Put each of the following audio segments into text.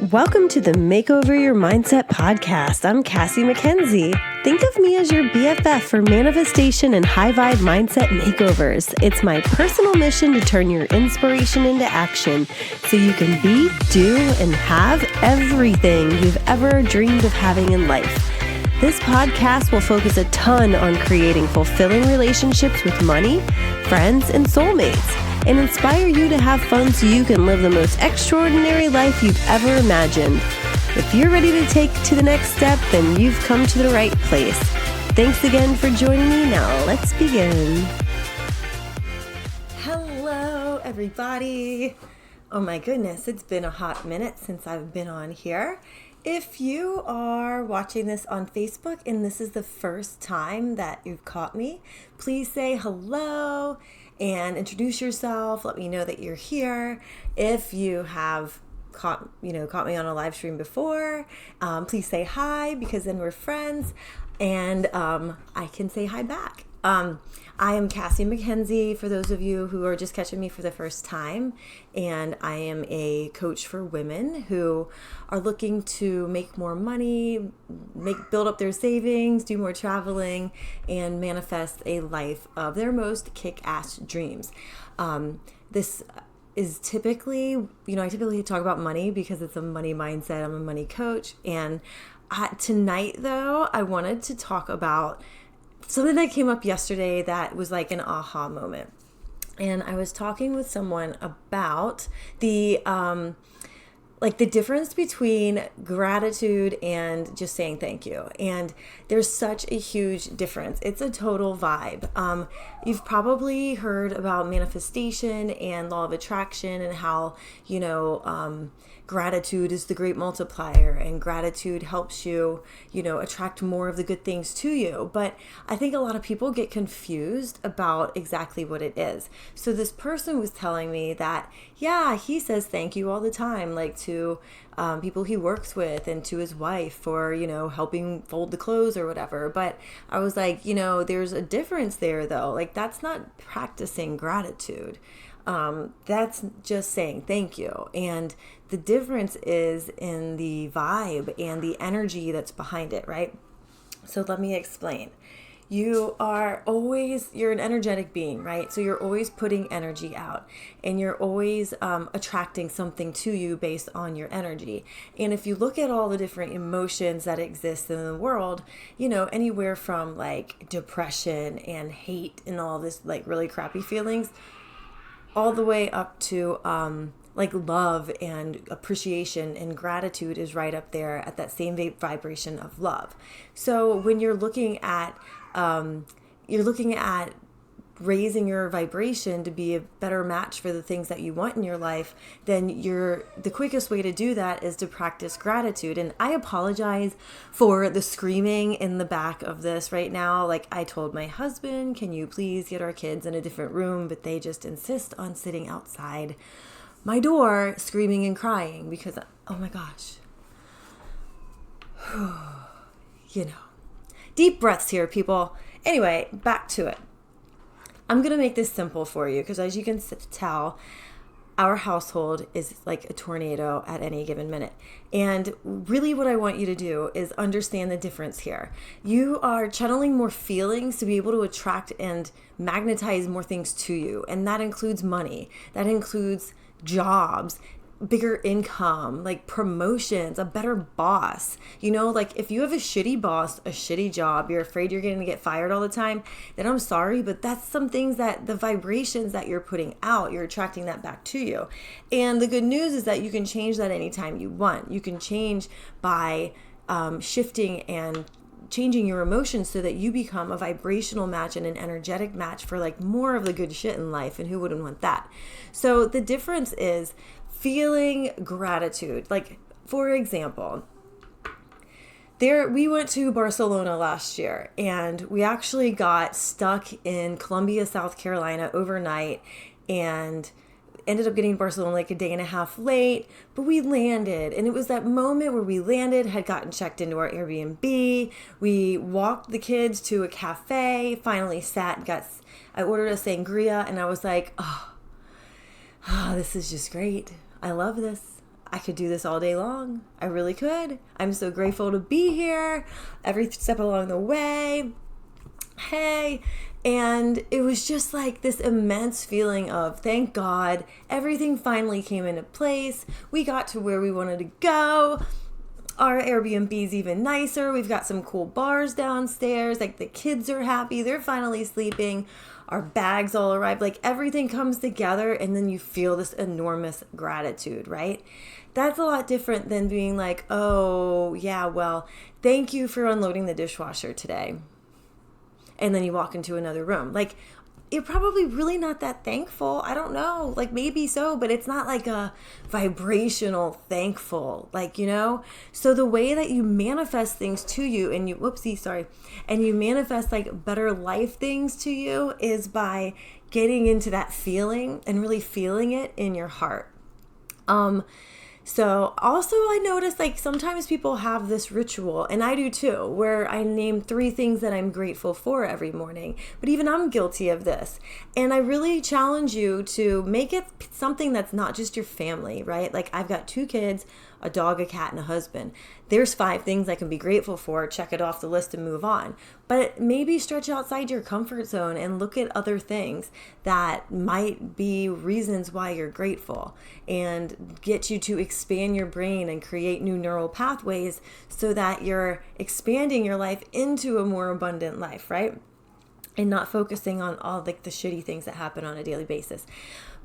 Welcome to the Makeover Your Mindset podcast. I'm Cassie McKenzie. Think of me as your BFF for manifestation and high vibe mindset makeovers. It's my personal mission to turn your inspiration into action so you can be, do, and have everything you've ever dreamed of having in life. This podcast will focus a ton on creating fulfilling relationships with money, friends, and soulmates, and inspire you to have fun so you can live the most extraordinary life you've ever imagined. If you're ready to take to the next step, then you've come to the right place. Thanks again for joining me. Now let's begin. Hello, everybody. Oh my goodness, it's been a hot minute since I've been on here. If you are watching this on Facebook and this is the first time that you've caught me, please say hello and introduce yourself. Let me know that you're here. If you have caught me on a live stream before, please say hi, because then we're friends and I can say hi back. I am Cassie McKenzie, for those of you who are just catching me for the first time, and I am a coach for women who are looking to make more money, build up their savings, do more traveling, and manifest a life of their most kick-ass dreams. This is typically, I typically talk about money because it's a money mindset. I'm a money coach, and tonight, though, I wanted to talk about something that came up yesterday that was like an aha moment. And I was talking with someone about the difference between gratitude and just saying thank you. And there's such a huge difference. It's a total vibe. You've probably heard about manifestation and law of attraction and how, gratitude is the great multiplier, and gratitude helps you, attract more of the good things to you. But I think a lot of people get confused about exactly what it is. So this person was telling me that, yeah, he says thank you all the time, like to people he works with and to his wife for, helping fold the clothes or whatever. But I was like, there's a difference there though. Like, that's not practicing gratitude. That's just saying thank you. And the difference is in the vibe and the energy that's behind it, right? So let me explain. You're an energetic being, right? So you're always putting energy out, and you're always attracting something to you based on your energy. And if you look at all the different emotions that exist in the world, anywhere from like depression and hate and all this like really crappy feelings, all the way up to love and appreciation and gratitude is right up there at that same vibration of love. So when you're looking at raising your vibration to be a better match for the things that you want in your life, then the quickest way to do that is to practice gratitude. And I apologize for the screaming in the back of this right now. Like, I told my husband, can you please get our kids in a different room? But they just insist on sitting outside my door screaming and crying because, oh my gosh. Deep breaths here, people. Anyway, back to it. I'm going to make this simple for you because, as you can tell, our household is like a tornado at any given minute. And really what I want you to do is understand the difference here. You are channeling more feelings to be able to attract and magnetize more things to you. And that includes money. That includes jobs, bigger income, like promotions, a better boss. Like if you have a shitty boss, a shitty job, you're afraid you're going to get fired all the time, then I'm sorry, but that's some things that the vibrations that you're putting out, you're attracting that back to you. And the good news is that you can change that anytime you want. You can change by shifting and changing your emotions so that you become a vibrational match and an energetic match for like more of the good shit in life. And who wouldn't want that? So the difference is feeling gratitude. Like, for example, we went to Barcelona last year, and we actually got stuck in Columbia, South Carolina overnight, and ended up getting to Barcelona like a day and a half late, but we landed. And it was that moment where we landed, had gotten checked into our Airbnb. We walked the kids to a cafe, finally sat, I ordered a sangria, and I was like, oh, this is just great. I love this. I could do this all day long. I really could. I'm so grateful to be here every step along the way. Hey. And it was just like this immense feeling of, thank God, everything finally came into place. We got to where we wanted to go. Our Airbnb's even nicer. We've got some cool bars downstairs. Like the kids are happy. They're finally sleeping. Our bags all arrived. Like everything comes together and then you feel this enormous gratitude, right? That's a lot different than being like, oh yeah, well, thank you for unloading the dishwasher today. And then you walk into another room. Like, you're probably really not that thankful. I don't know. Like, maybe so, but it's not like a vibrational thankful. Like, So the way that you manifest things to you and you manifest like better life things to you is by getting into that feeling and really feeling it in your heart. So also I noticed like sometimes people have this ritual, and I do too, where I name 3 things that I'm grateful for every morning. But even I'm guilty of this. And I really challenge you to make it something that's not just your family, right? Like I've got 2 kids, a dog, a cat, and a husband. There's 5 things I can be grateful for. Check it off the list and move on. But maybe stretch outside your comfort zone and look at other things that might be reasons why you're grateful and get you to expand your brain and create new neural pathways so that you're expanding your life into a more abundant life, right? And not focusing on all like the shitty things that happen on a daily basis.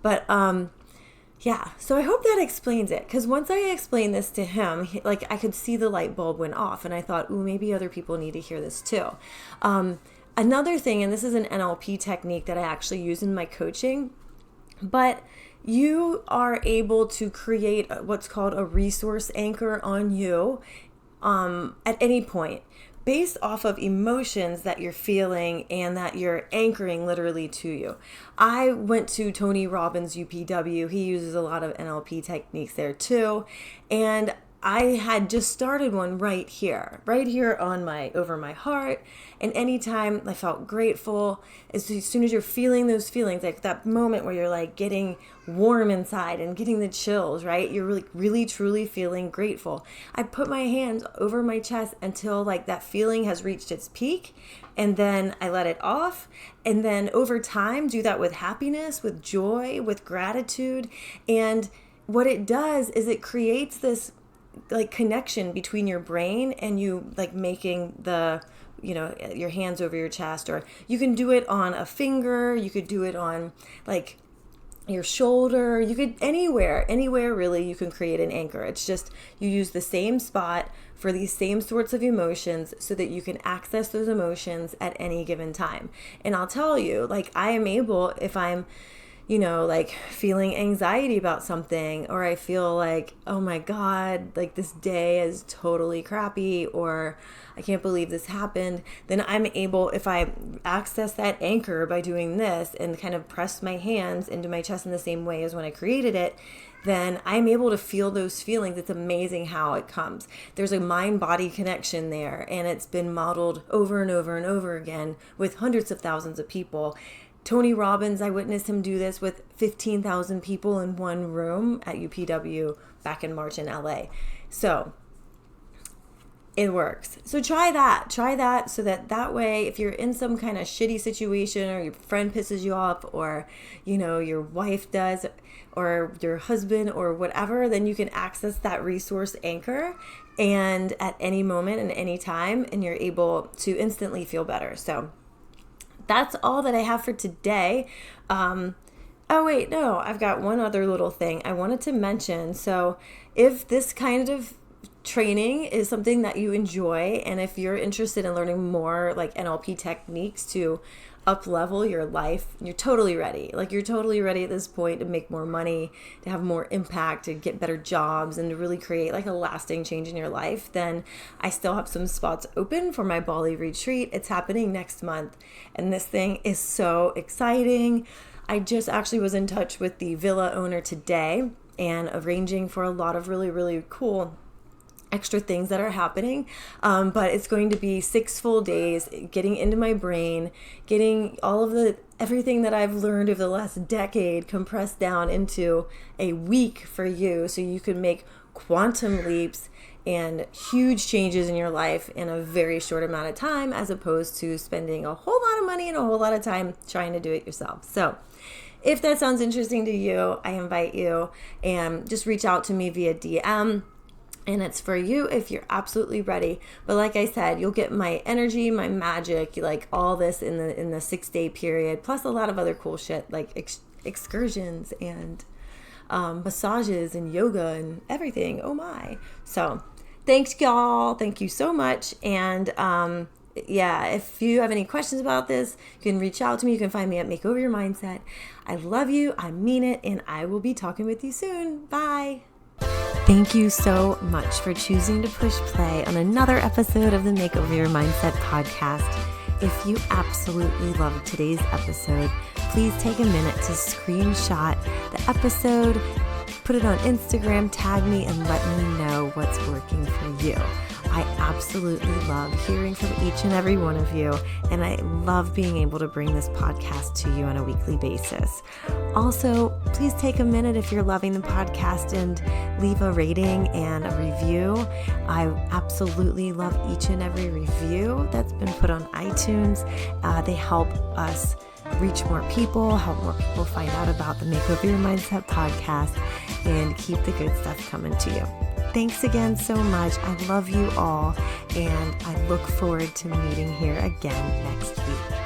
But yeah, so I hope that explains it. Because once I explained this to him, like I could see the light bulb went off, and I thought, ooh, maybe other people need to hear this too. Another thing, and this is an NLP technique that I actually use in my coaching, but you are able to create what's called a resource anchor on you at any point, based off of emotions that you're feeling and that you're anchoring literally to you. I went to Tony Robbins' UPW. He uses a lot of NLP techniques there too. And I had just started one right here on over my heart. And anytime I felt grateful, as soon as you're feeling those feelings, like that moment where you're like getting warm inside and getting the chills, right? You're really, really, truly feeling grateful. I put my hands over my chest until like that feeling has reached its peak. And then I let it off. And then over time, do that with happiness, with joy, with gratitude. And what it does is it creates this like connection between your brain and you, like making the, your hands over your chest, or you can do it on a finger. You could do it on like your shoulder. You could anywhere really, you can create an anchor. It's just, you use the same spot for these same sorts of emotions so that you can access those emotions at any given time. And I'll tell you, like I am able, if I'm like feeling anxiety about something, or I feel like, oh my God, like this day is totally crappy, or I can't believe this happened, then I'm able, if I access that anchor by doing this and kind of press my hands into my chest in the same way as when I created it, then I'm able to feel those feelings. It's amazing how it comes. There's a mind-body connection there, and it's been modeled over and over and over again with hundreds of thousands of people. Tony Robbins, I witnessed him do this with 15,000 people in one room at UPW back in March in LA. So it works. So try that so that way, if you're in some kind of shitty situation, or your friend pisses you off, or, your wife does, or your husband or whatever, then you can access that resource anchor and at any moment and any time, and you're able to instantly feel better. So that's all that I have for today. Oh wait, no, I've got one other little thing I wanted to mention. So if this kind of training is something that you enjoy, and if you're interested in learning more like NLP techniques to up level your life, you're totally ready. Like you're totally ready at this point to make more money, to have more impact, to get better jobs, and to really create like a lasting change in your life, then I still have some spots open for my Bali Retreat. It's happening next month, and this thing is so exciting. I just actually was in touch with the villa owner today and arranging for a lot of really, really cool extra things that are happening. But it's going to be 6 full days, getting into my brain, getting all of everything that I've learned over the last decade compressed down into a week for you, so you can make quantum leaps and huge changes in your life in a very short amount of time, as opposed to spending a whole lot of money and a whole lot of time trying to do it yourself. So if that sounds interesting to you, I invite you and just reach out to me via DM. And it's for you if you're absolutely ready. But like I said, you'll get my energy, my magic, like all this in the 6-day period, plus a lot of other cool shit like excursions and massages and yoga and everything. Oh my. So thanks, y'all. Thank you so much. And if you have any questions about this, you can reach out to me. You can find me at Makeover Your Mindset. I love you. I mean it. And I will be talking with you soon. Bye. Thank you so much for choosing to push play on another episode of the Makeover Your Mindset podcast. If you absolutely loved today's episode, please take a minute to screenshot the episode, put it on Instagram, tag me, and let me know what's working for you. I absolutely love hearing from each and every one of you, and I love being able to bring this podcast to you on a weekly basis. Also, please take a minute if you're loving the podcast and leave a rating and a review. I absolutely love each and every review that's been put on iTunes. They help us reach more people, help more people find out about the Makeover Your Mindset podcast, and keep the good stuff coming to you. Thanks again so much. I love you all, and I look forward to meeting here again next week.